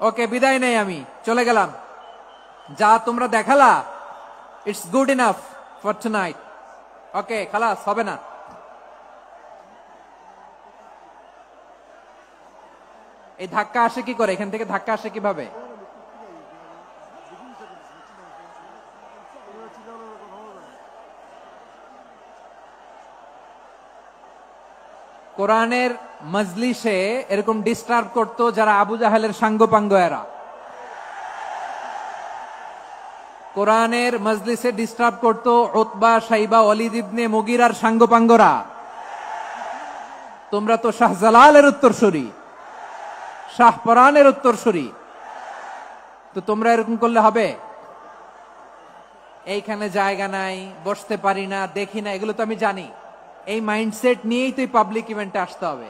ওকে, বিদায় নেই, আমি চলে গেলাম। যা তোমরা দেখালা, it's good enough for tonight. Okay, খালাস, হবে না। এই ধাক্কা আসে কি করে? এখান থেকে ধাক্কা আসে কিভাবে? কোরআনের মজলিসে এরকম ডিস্টার্ব করতো যারা আবু জাহেলের সাঙ্গপাঙ্গ এরা। কোরআনের মজলিসে ডিস্টার্ব করতো উতবা, শাইবা, ওয়ালিদ ইবনে মুগিরার সাঙ্গপাঙ্গরা। তোমরা তো শাহজালালের উত্তরসূরি, শাহপরানের উত্তরসূরি, তো তোমরা এরকম করলে হবে? এইখানে জায়গা নাই, বসতে পারি না, দেখি না, এগুলো তো আমি জানি। এই মাইন্ডসেট নিয়েই তো পাবলিক ইভেন্টে আসতে হবে।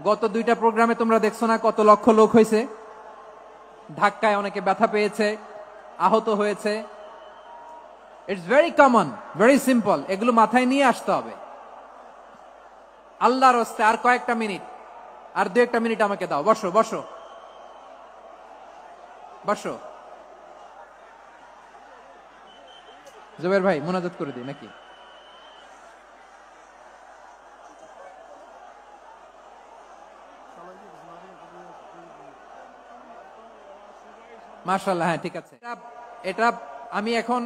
গত 2টা প্রোগ্রামে তোমরা দেখছো না কত লক্ষ লোক হয়েছে? ধাক্কায় অনেকে ব্যথা পেয়েছে, আহত হয়েছে। It's very common, very simple. এগুলো মাথায় নিয়ে আসতে হবে। আল্লাহর হস্তে আর কয়েকটা মিনিট, আর 2-1টা মিনিট আমাকে দাও। বসো বসো বসো। জুবের ভাই, মোনাজাত করে দিই নাকি? মাশাআল্লাহ, হ্যাঁ ঠিক আছে। এটা আমি এখন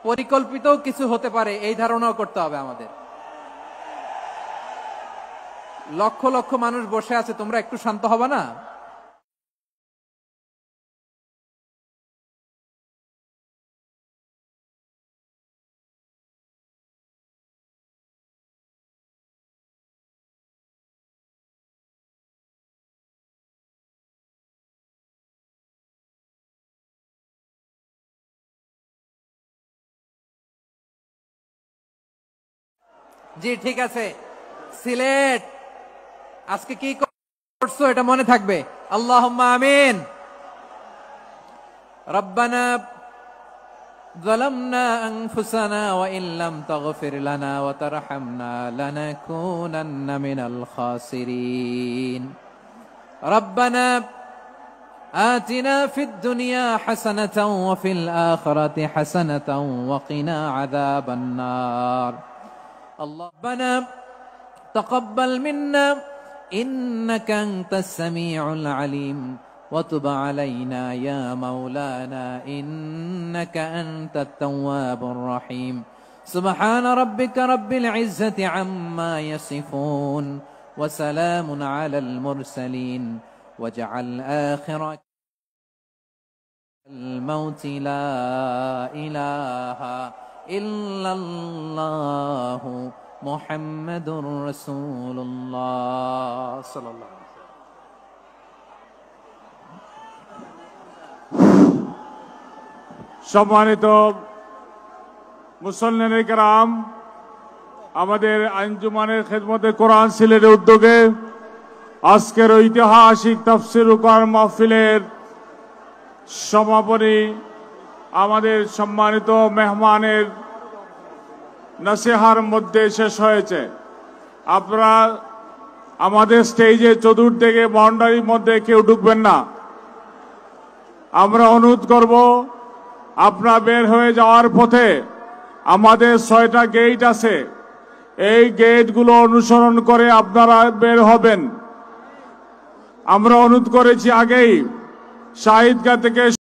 পরিকল্পিত কিছু হতে পারে এই ধারণাও করতে হবে আমাদের। লক্ষ লক্ষ মানুষ বসে আছে, তোমরা একটু শান্ত হবে না? জি ঠিক আছে। সিলেট আজকে কি করছো এটা মনে থাকবে। আল্লাহুম্মা আমিন। রব্বানা যালামনা আনফুসানা ওয়া ইন লাম তাগফির লানা ওয়া তারহামনা লানাকুনান্না মিনাল খাসিরিন। রব্বানা آتنا في الدنيا حسنة وفي الآخرة حسنة وقنا عذاب النار. ربنا تقبل منا إنك أنت السميع العليم وتب علينا يا مولانا إنك أنت التواب الرحيم. سبحان ربك رب العزة عما يصفون وسلام على المرسلين واجعل آخر الموت لا إله إلا الله محمد رسول الله صلى الله عليه وسلم. সম্মানিত মুসল্লিনে কেরাম, আমাদের আঞ্জুমানের খেদমতে কোরআন সিলেটের উদ্যোগে আজকের ঐতিহাসিক তাফসীর কোরআন মাহফিলের সমাপনী আমাদের সম্মানিত মেহমানের নসিহার মধ্যে শেষ হয়েছে। আপনারা আমাদের স্টেজে চতুর্দিকে বাউন্ডারির মধ্যে কেউ ঢুকবেন না। আমরা অনুরোধ করব, আপনারা বের হয়ে যাওয়ার পথে আমাদের 6টা গেট আছে, এই গেটগুলো অনুসরণ করে আপনারা বের হবেন। আমরা অনুরোধ করেছি আগেই শাহিদগাহ থেকে